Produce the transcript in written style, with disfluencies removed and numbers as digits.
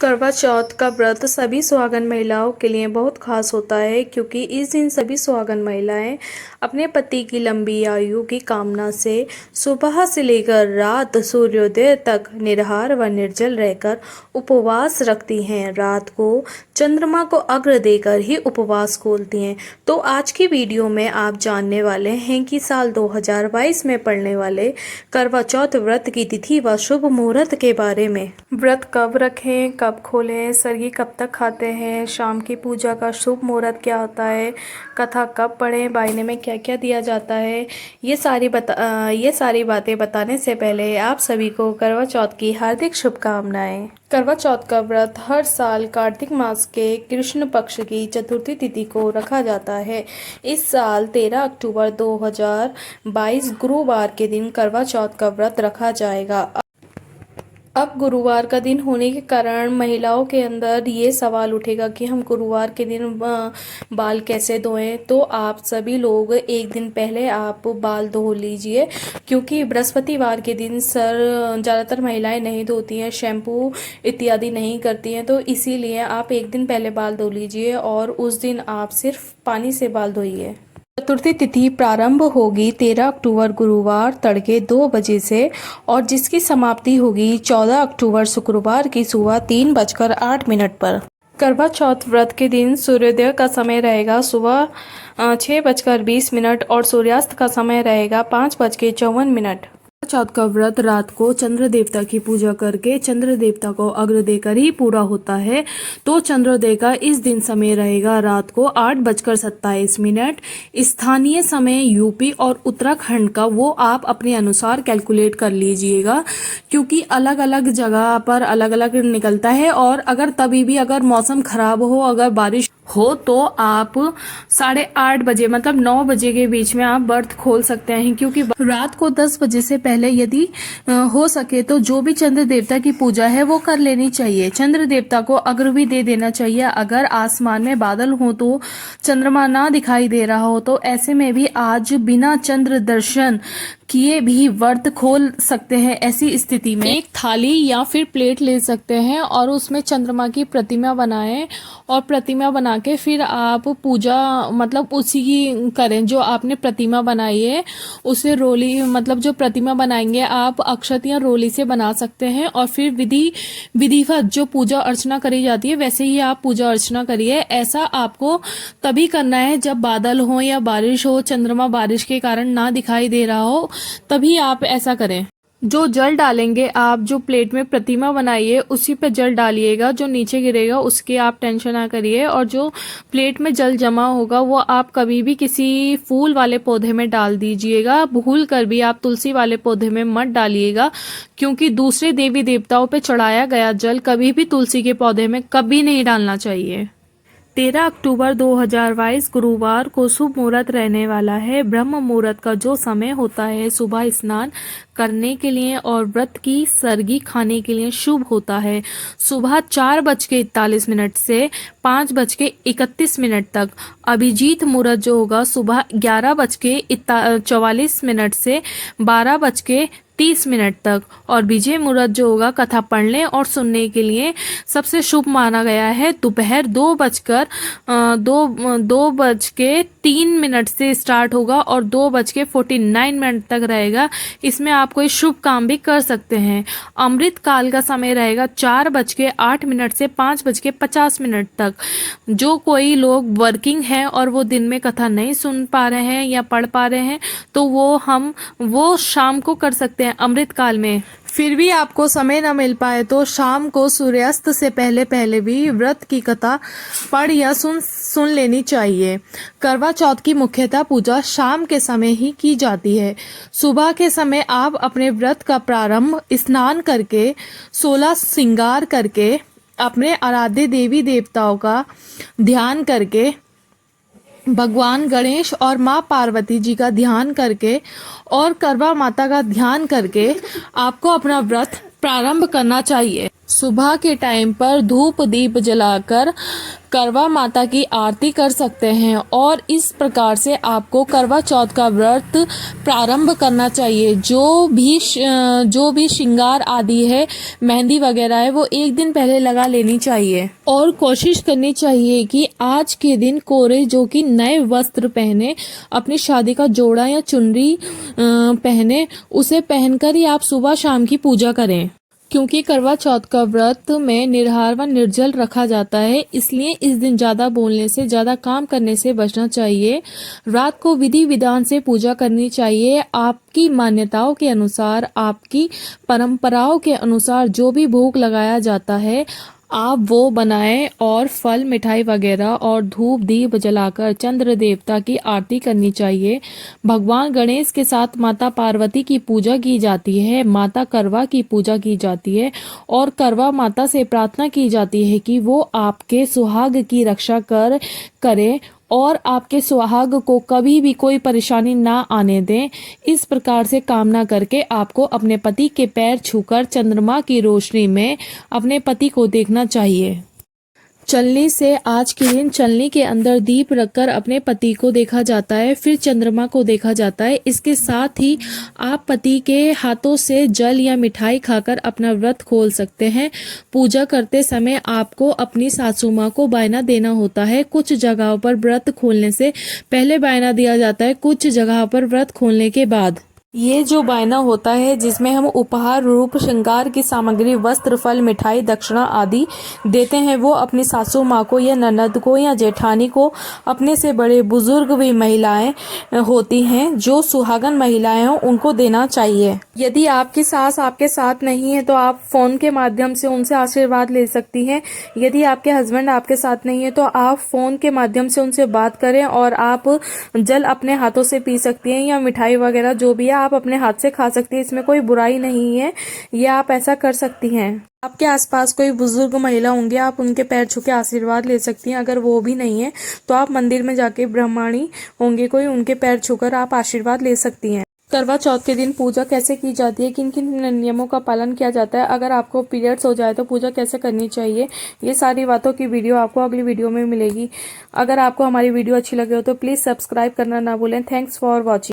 करवा चौथ का व्रत सभी सुहागन महिलाओं के लिए बहुत खास होता है, क्योंकि इस दिन सभी सुहागन महिलाएं अपने पति की लंबी आयु की कामना से सुबह से लेकर रात सूर्योदय तक निराहार व निर्जल रहकर उपवास रखती हैं। रात को चंद्रमा को अर्घ्य देकर ही उपवास खोलती हैं। तो आज की वीडियो में आप जानने वाले हैं कि साल 2022 में पड़ने वाले करवा चौथ व्रत की तिथि व शुभ मुहूर्त के बारे में। व्रत कब रखें, कब खोलें, सरगी कब तक खाते हैं, शाम की पूजा का शुभ मुहूर्त क्या होता है, कथा कब पढ़ें, बायने में क्या क्या दिया जाता है, ये सारी बातें बताने से पहले आप सभी को करवा चौथ की हार्दिक शुभकामनाएं। करवा चौथ का व्रत हर साल कार्तिक मास के कृष्ण पक्ष की चतुर्थी तिथि को रखा जाता है। इस साल 13 अक्टूबर 2022 गुरुवार के दिन करवा चौथ का व्रत रखा जाएगा। अब गुरुवार का दिन होने के कारण महिलाओं के अंदर ये सवाल उठेगा कि हम गुरुवार के दिन बाल कैसे धोएं। तो आप सभी लोग एक दिन पहले आप बाल धो लीजिए, क्योंकि बृहस्पतिवार के दिन ज़्यादातर महिलाएं नहीं धोती हैं, शैम्पू इत्यादि नहीं करती हैं। तो इसीलिए आप एक दिन पहले बाल धो लीजिए और उस दिन आप सिर्फ पानी से बाल धोइए। चतुर्थी तिथि प्रारंभ होगी 13 अक्टूबर गुरुवार तड़के 2 बजे से और जिसकी समाप्ति होगी 14 अक्टूबर शुक्रवार की सुबह 3:08 पर। करवा चौथ व्रत के दिन सूर्योदय का समय रहेगा सुबह 6:20 और सूर्यास्त का समय रहेगा 5:54। चौथ का व्रत रात को चंद्र देवता की पूजा करके चंद्र देवता को अर्घ्य देकर ही पूरा होता है। तो चंद्रोदय का इस दिन समय रहेगा रात को 8:27। स्थानीय समय यूपी और उत्तराखंड का वो आप अपने अनुसार कैलकुलेट कर लीजिएगा, क्योंकि अलग अलग जगह पर अलग अलग निकलता है। और अगर तभी भी अगर मौसम खराब हो, अगर बारिश हो, तो आप 8:30 बजे मतलब 9 बजे के बीच में आप व्रत खोल सकते हैं, क्योंकि रात को 10 बजे से पहले यदि हो सके तो जो भी चंद्र देवता की पूजा है वो कर लेनी चाहिए। चंद्र देवता को अर्घ्य भी दे देना चाहिए। अगर आसमान में बादल हो तो चंद्रमा ना दिखाई दे रहा हो तो ऐसे में भी आज बिना चंद्र दर्शन किए भी व्रत खोल सकते हैं। ऐसी स्थिति में एक थाली या फिर प्लेट ले सकते हैं और उसमें चंद्रमा की प्रतिमा बनाएं और प्रतिमा बना के फिर आप पूजा मतलब उसी की करें जो आपने प्रतिमा बनाई है। उसे रोली मतलब जो प्रतिमा बनाएंगे आप अक्षत या रोली से बना सकते हैं और फिर विधिवत जो पूजा अर्चना करी जाती है वैसे ही आप पूजा अर्चना करिए। ऐसा आपको तभी करना है जब बादल हो या बारिश हो, चंद्रमा बारिश के कारण ना दिखाई दे रहा हो, तभी आप ऐसा करें। जो जल डालेंगे आप जो प्लेट में प्रतिमा बनाइए उसी पे जल डालिएगा, जो नीचे गिरेगा उसके आप टेंशन ना करिए। और जो प्लेट में जल जमा होगा वो आप कभी भी किसी फूल वाले पौधे में डाल दीजिएगा। भूल कर भी आप तुलसी वाले पौधे में मत डालिएगा, क्योंकि दूसरे देवी देवताओं पे चढ़ाया गया जल कभी भी तुलसी के पौधे में कभी नहीं डालना चाहिए। 13 अक्टूबर 2022 गुरुवार को शुभ मुहूर्त रहने वाला है। ब्रह्म मुहूर्त का जो समय होता है सुबह स्नान करने के लिए और व्रत की सरगी खाने के लिए शुभ होता है। सुबह 4:41 से 5:31 तक। अभिजीत मुहूर्त जो होगा सुबह 11:44 से 12:30 तक। और विजय मुहूर्त जो होगा कथा पढ़ने और सुनने के लिए सबसे शुभ माना गया है। दोपहर 2:03 से स्टार्ट होगा और 2:49 तक रहेगा। इसमें आप कोई शुभ काम भी कर सकते हैं। अमृत काल का समय रहेगा 4:08 से 5:50 तक। जो कोई लोग वर्किंग हैं और वो दिन में कथा नहीं सुन पा रहे हैं या पढ़ पा रहे हैं तो वो शाम को कर सकते हैं अमृत काल में। फिर भी आपको समय न मिल पाए तो शाम को सूर्यास्त से पहले भी व्रत की कथा पढ़ या सुन लेनी चाहिए। करवा चौथ की मुख्यतः पूजा शाम के समय ही की जाती है। सुबह के समय आप अपने व्रत का प्रारंभ स्नान करके 16 श्रृंगार करके अपने आराध्य देवी देवताओं का ध्यान करके भगवान गणेश और माँ पार्वती जी का ध्यान करके और करवा माता का ध्यान करके आपको अपना व्रत प्रारंभ करना चाहिए। सुबह के टाइम पर धूप दीप जलाकर करवा माता की आरती कर सकते हैं और इस प्रकार से आपको करवा चौथ का व्रत प्रारंभ करना चाहिए। जो भी श्रृंगार आदि है, मेहंदी वगैरह है, वो एक दिन पहले लगा लेनी चाहिए और कोशिश करनी चाहिए कि आज के दिन कोरे जो कि नए वस्त्र पहने, अपनी शादी का जोड़ा या चुनरी पहने, उसे पहनकर ही आप सुबह शाम की पूजा करें। क्योंकि करवा चौथ का व्रत में निराहार व निर्जल रखा जाता है, इसलिए इस दिन ज्यादा बोलने से, ज्यादा काम करने से बचना चाहिए। रात को विधि विधान से पूजा करनी चाहिए। आपकी मान्यताओं के अनुसार, आपकी परंपराओं के अनुसार जो भी भोग लगाया जाता है, आप वो बनाएं और फल मिठाई वगैरह और धूप दीप जलाकर चंद्र देवता की आरती करनी चाहिए। भगवान गणेश के साथ माता पार्वती की पूजा की जाती है, माता करवा की पूजा की जाती है और करवा माता से प्रार्थना की जाती है कि वो आपके सुहाग की रक्षा करे और आपके सुहाग को कभी भी कोई परेशानी ना आने दें। इस प्रकार से कामना करके आपको अपने पति के पैर छूकर चंद्रमा की रोशनी में अपने पति को देखना चाहिए। चलनी से आज के दिन चलनी के अंदर दीप रखकर अपने पति को देखा जाता है, फिर चंद्रमा को देखा जाता है। इसके साथ ही आप पति के हाथों से जल या मिठाई खाकर अपना व्रत खोल सकते हैं। पूजा करते समय आपको अपनी सासू माँ को बायना देना होता है। कुछ जगहों पर व्रत खोलने से पहले बायना दिया जाता है, कुछ जगह पर व्रत खोलने के बाद। ये जो बायना होता है, जिसमें हम उपहार रूप श्रृंगार की सामग्री, वस्त्र, फल, मिठाई, दक्षिणा आदि देते हैं, वो अपनी सासू माँ को या ननद को या जेठानी को, अपने से बड़े बुजुर्ग भी महिलाएं होती हैं जो सुहागन महिलाएं हैं, उनको देना चाहिए। यदि आपकी सास आपके साथ नहीं है तो आप फोन के माध्यम से उनसे आशीर्वाद ले सकती हैं। यदि आपके हस्बैंड आपके साथ नहीं है तो आप फोन के माध्यम से उनसे बात करें और आप जल अपने हाथों से पी सकती हैं या मिठाई वगैरह जो भी है आप अपने हाथ से खा सकती हैं। इसमें कोई बुराई नहीं है, ये आप ऐसा कर सकती हैं। आपके आसपास कोई बुजुर्ग महिला होंगे, आप उनके पैर छू के आशीर्वाद ले सकती हैं। अगर वो भी नहीं है तो आप मंदिर में जाके ब्राह्मणी होंगे कोई, उनके पैर छूकर आप आशीर्वाद ले सकती हैं। करवा चौथ के दिन पूजा कैसे की जाती है, किन किन नियमों का पालन किया जाता है, अगर आपको पीरियड्स हो जाए तो पूजा कैसे करनी चाहिए, ये सारी बातों की वीडियो आपको अगली वीडियो में मिलेगी। अगर आपको हमारी वीडियो अच्छी लगे हो तो प्लीज़ सब्सक्राइब करना ना भूलें। Thanks for watching.